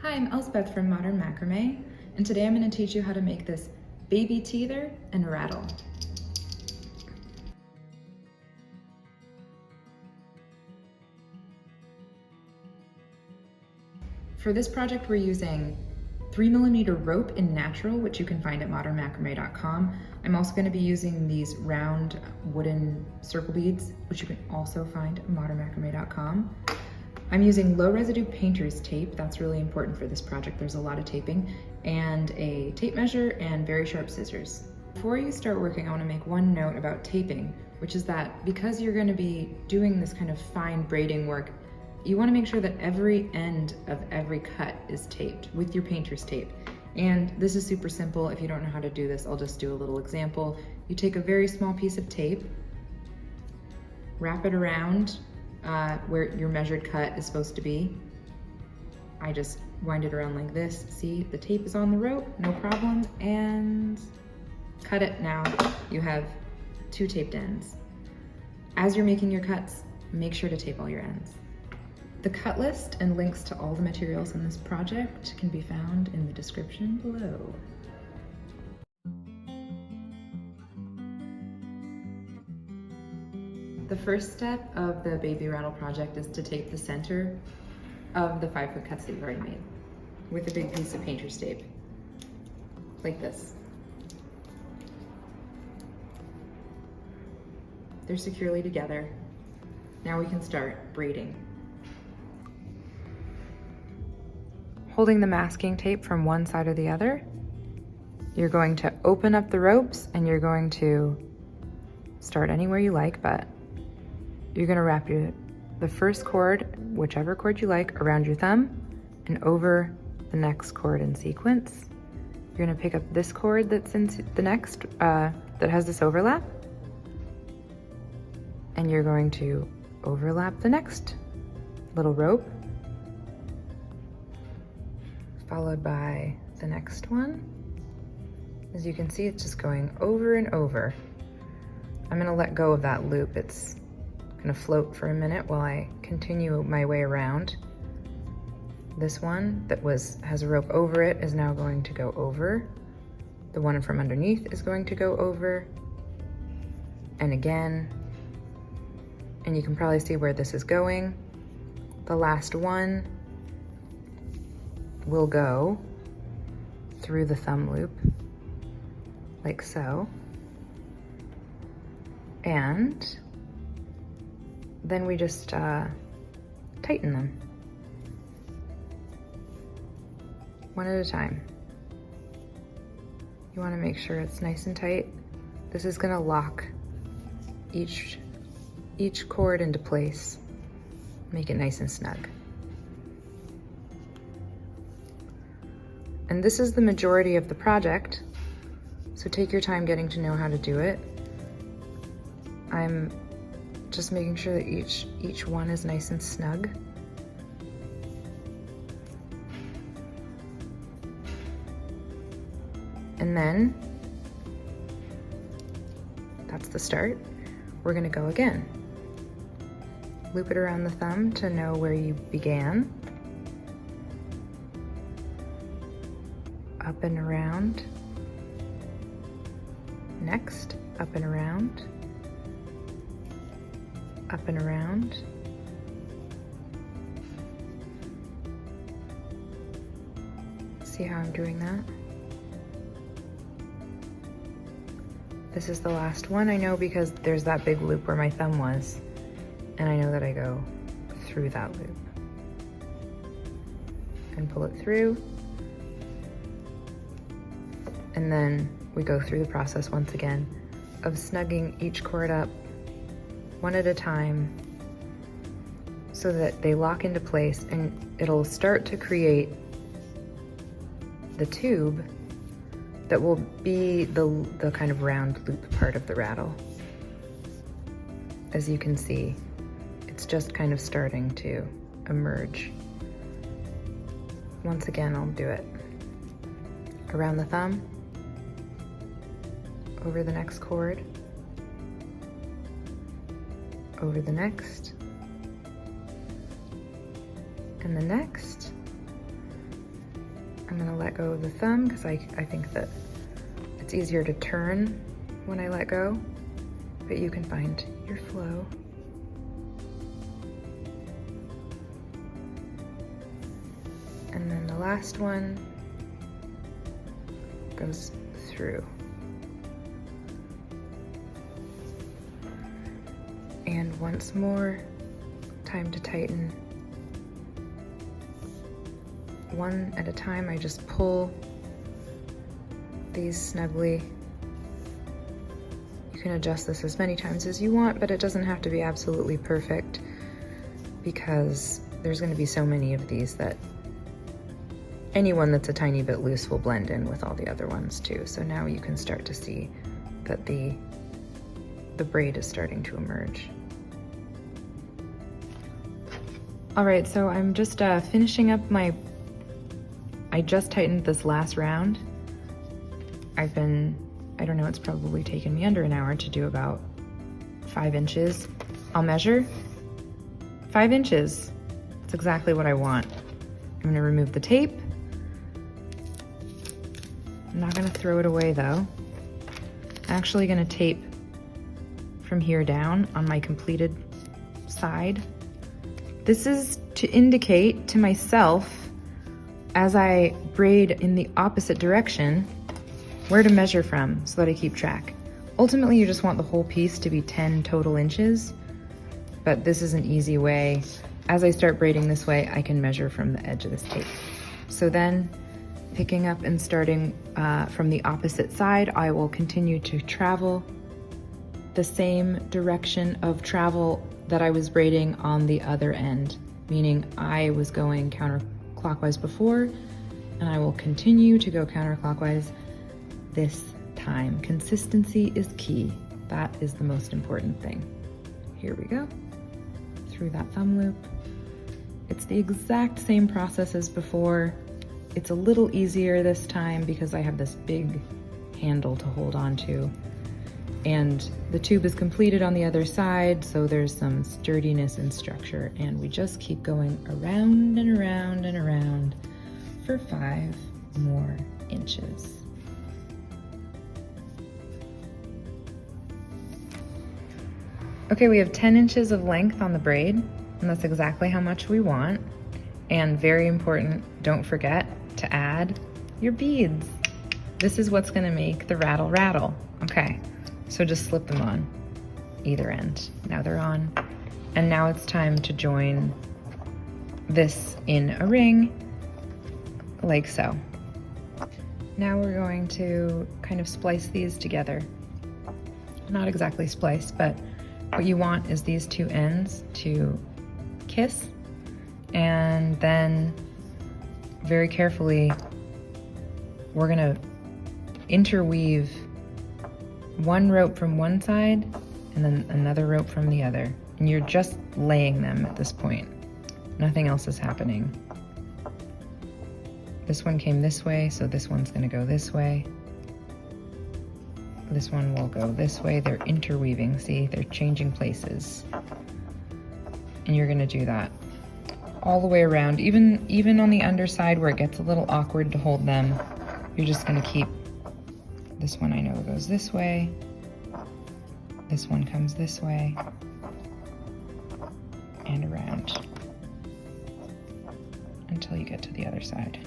Hi, I'm Elspeth from Modern Macramé, and today I'm going to teach you how to make this baby teether and rattle. For this project, we're using 3mm rope in natural, which you can find at modernmacramé.com. I'm also going to be using these round wooden circle beads, which you can also find at modernmacramé.com. I'm using low residue painter's tape. That's really important for this project. There's a lot of taping, and a tape measure and very sharp scissors. Before you start working, I want to make one note about taping, which is that because you're going to be doing this kind of fine braiding work, you want to make sure that every end of every cut is taped with your painter's tape. And this is super simple. If you don't know how to do this, I'll just do a little example. You take a very small piece of tape, wrap it around where your measured cut is supposed to be. I just wind it around like this. See, the tape is on the rope, no problem, and cut it. Now you have 2 taped ends. As you're making your cuts, make sure to tape all your ends. The cut list and links to all the materials in this project can be found in the description below. The first step of the baby rattle project is to tape the center of the 5-foot cuts that you've already made with a big piece of painter's tape, like this. They're securely together. Now we can start braiding. Holding the masking tape from one side or the other, you're going to open up the ropes and you're going to start anywhere you like, but you're going to wrap the first cord, whichever cord you like, around your thumb and over the next cord in sequence. You're going to pick up this cord that's in the next, that has this overlap, and you're going to overlap the next little rope, followed by the next one. As you can see, it's just going over and over. I'm going to let go of that loop. It's going to float for a minute while I continue my way around. This one that has a rope over it is now going to go over. The one from underneath is going to go over, and again. And you can probably see where this is going. The last one will go through the thumb loop, like so. And then we just tighten them, one at a time. You want to make sure it's nice and tight. This is going to lock each cord into place, make it nice and snug. And this is the majority of the project, so take your time getting to know how to do it. I'm just making sure that each one is nice and snug. And then, that's the start. We're gonna go again. Loop it around the thumb to know where you began. Up and around. Next, up and around. Up and around. See how I'm doing that? This is the last one, I know, because there's that big loop where my thumb was, and I know that I go through that loop and pull it through, and then we go through the process once again of snugging each cord up one at a time so that they lock into place, and it'll start to create the tube that will be the kind of round loop part of the rattle. As you can see, it's just kind of starting to emerge. Once again, I'll do it around the thumb, over the next cord, over the next, and the next, I'm gonna let go of the thumb because I think that it's easier to turn when I let go, but you can find your flow. And then the last one goes through. And once more, time to tighten. One at a time, I just pull these snugly. You can adjust this as many times as you want, but it doesn't have to be absolutely perfect because there's going to be so many of these that anyone that's a tiny bit loose will blend in with all the other ones too. So now you can start to see that the braid is starting to emerge. All right, so I'm just finishing up I just tightened this last round. I don't know, it's probably taken me under an hour to do about 5 inches. I'll measure 5 inches. That's exactly what I want. I'm gonna remove the tape. I'm not gonna throw it away though. I'm actually gonna tape from here down on my completed side. This is to indicate to myself as I braid in the opposite direction where to measure from so that I keep track. Ultimately, you just want the whole piece to be 10 total inches, but this is an easy way. As I start braiding this way, I can measure from the edge of this tape. So then, picking up and starting from the opposite side, I will continue to travel the same direction of travel that I was braiding on the other end, meaning I was going counterclockwise before, and I will continue to go counterclockwise this time. Consistency is key. That is the most important thing. Here we go, through that thumb loop. It's the exact same process as before. It's a little easier this time because I have this big handle to hold on to. And the tube is completed on the other side, so there's some sturdiness and structure, and we just keep going around and around and around for 5 more inches. Okay, we have 10 inches of length on the braid, and that's exactly how much we want. And very important, don't forget to add your beads. This is what's gonna make the rattle rattle. Okay. So just slip them on either end. Now they're on. And now it's time to join this in a ring, like so. Now we're going to kind of splice these together. Not exactly splice, but what you want is these two ends to kiss, and then very carefully, we're gonna interweave one rope from one side and then another rope from the other. And you're just laying them at this point. Nothing else is happening. This one came this way, so this one's gonna go this way. This one will go this way. They're interweaving, see? They're changing places. And you're gonna do that all the way around. Even on the underside where it gets a little awkward to hold them, you're just gonna keep. This one I know goes this way. This one comes this way. And around. Until you get to the other side.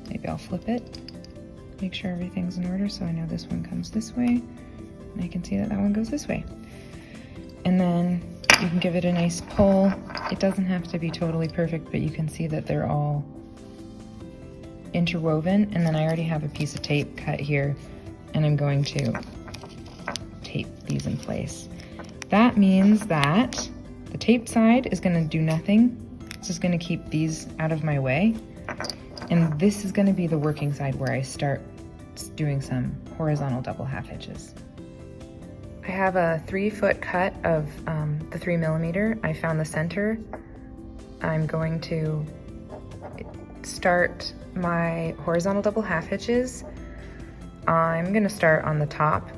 Maybe I'll flip it. Make sure everything's in order so I know this one comes this way. And I can see that that one goes this way. And then you can give it a nice pull. It doesn't have to be totally perfect, but you can see that they're all interwoven. And then I already have a piece of tape cut here, and I'm going to tape these in place. That means that the tape side is gonna do nothing. It's just gonna keep these out of my way. And this is gonna be the working side where I start doing some horizontal double half hitches. I have a 3-foot cut of the 3mm. I found the center. I'm going to start my horizontal double half hitches. I'm gonna start on the top,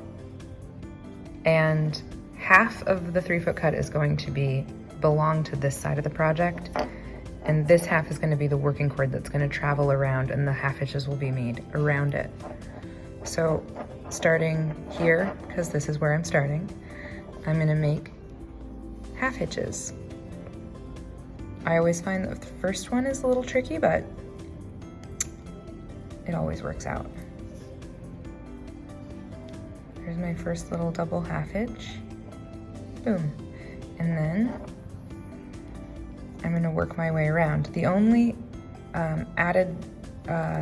and half of the 3-foot cut is going to belong to this side of the project, And this half is gonna be the working cord that's gonna travel around, and the half hitches will be made around it. So starting here, because this is where I'm starting, I'm gonna make half hitches. I always find that the first one is a little tricky, but it always works out. Here's my first little double half hitch. Boom. And then I'm gonna work my way around. The only added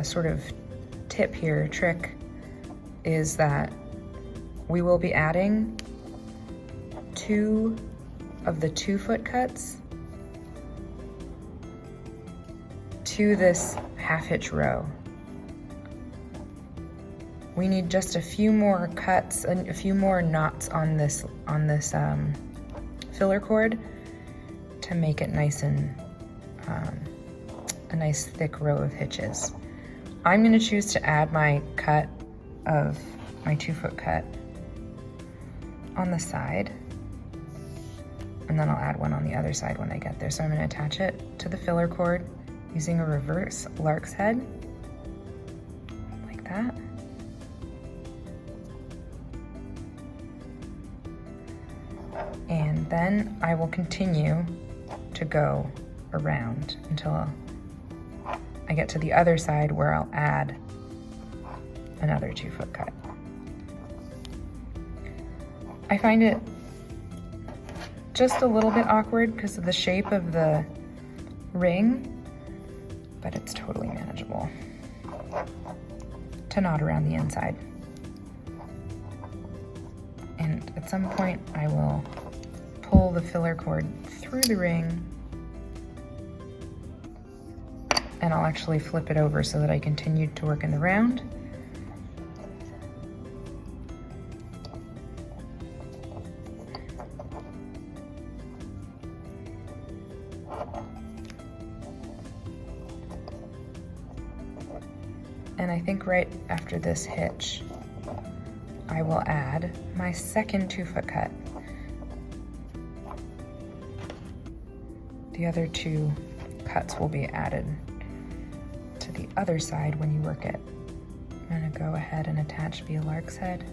sort of tip here, trick, is that we will be adding 2 of the 2-foot cuts to this half hitch row. We need just a few more cuts and a few more knots on this filler cord to make it nice and a nice thick row of hitches. I'm gonna choose to add my cut of my 2-foot cut on the side, and then I'll add one on the other side when I get there. So I'm gonna attach it to the filler cord using a reverse lark's head, like that. And then I will continue to go around until I get to the other side where I'll add another 2-foot cut. I find it just a little bit awkward because of the shape of the ring, but it's totally manageable to knot around the inside. And at some point I will pull the filler cord through the ring, and I'll actually flip it over so that I continue to work in the round. And I think right after this hitch, I will add my second 2-foot cut. The other 2 cuts will be added to the other side when you work it. I'm gonna go ahead and attach via lark's head.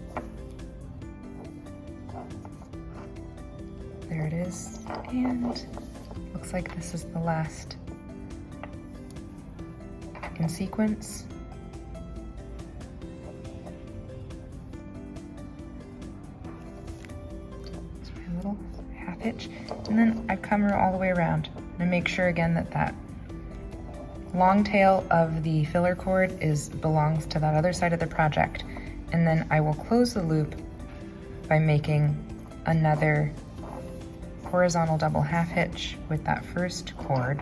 There it is, and looks like this is the last in sequence. It's my little half hitch, and then I come all the way around and make sure again that that long tail of the filler cord belongs to that other side of the project, and then I will close the loop by making another horizontal double half hitch with that first cord.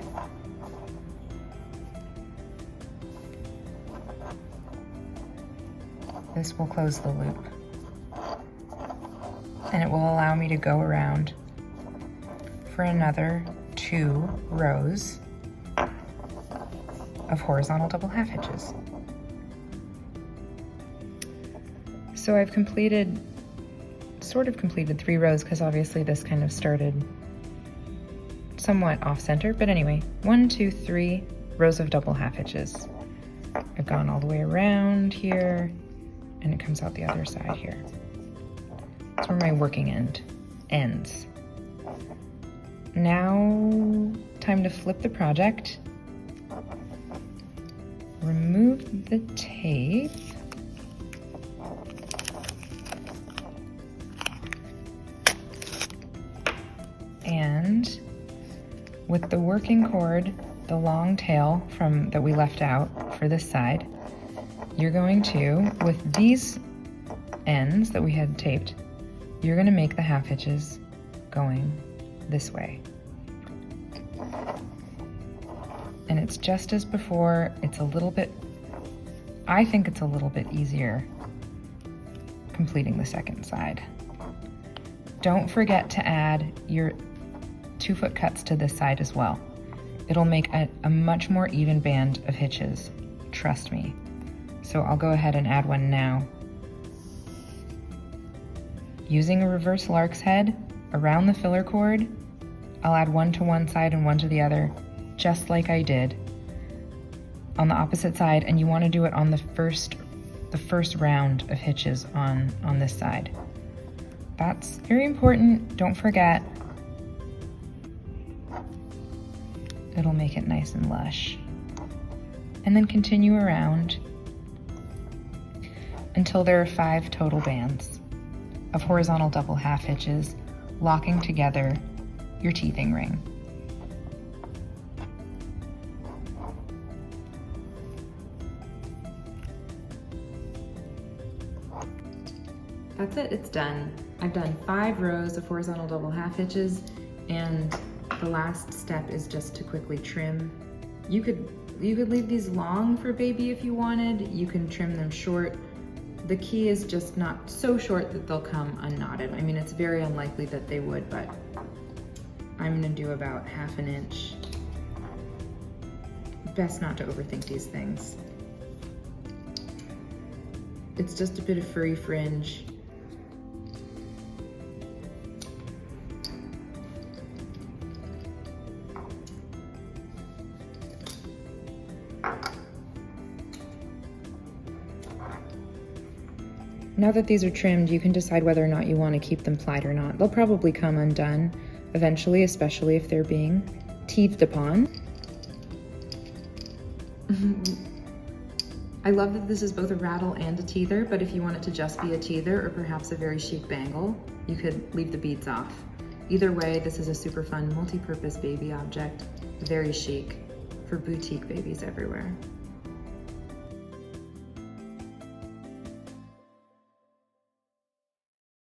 This will close the loop, and it will allow me to go around for another 2 rows of horizontal double half hitches. So I've sort of completed 3 rows, because obviously this kind of started somewhat off center, but anyway, 1, 2, 3 rows of double half hitches. I've gone all the way around here, and it comes out the other side here. That's where my working end ends. Now, time to flip the project. Remove the tape. And with the working cord, the long tail that we left out for this side, you're going to, with these ends that we had taped, you're going to make the half hitches going this way. And it's just as before. It's a little bit, I think it's a little bit easier completing the second side. Don't forget to add your 2-foot cuts to this side as well. It'll make a much more even band of hitches, trust me. So I'll go ahead and add one now. Using a reverse lark's head around the filler cord, I'll add one to one side and one to the other just like I did on the opposite side, and you want to do it on the first round of hitches on this side. That's very important, don't forget. It'll make it nice and lush. And then continue around until there are 5 total bands of horizontal double half hitches locking together your teething ring. That's it, it's done. I've done 5 rows of horizontal double half hitches, and the last step is just to quickly trim. You could leave these long for baby if you wanted. You can trim them short. The key is just not so short that they'll come unknotted. I mean, it's very unlikely that they would, but I'm gonna do about 1/2 inch. Best not to overthink these things. It's just a bit of furry fringe. Now that these are trimmed, you can decide whether or not you want to keep them plied or not. They'll probably come undone eventually, especially if they're being teethed upon. I love that this is both a rattle and a teether, but if you want it to just be a teether or perhaps a very chic bangle, you could leave the beads off. Either way, this is a super fun multi-purpose baby object, very chic for boutique babies everywhere.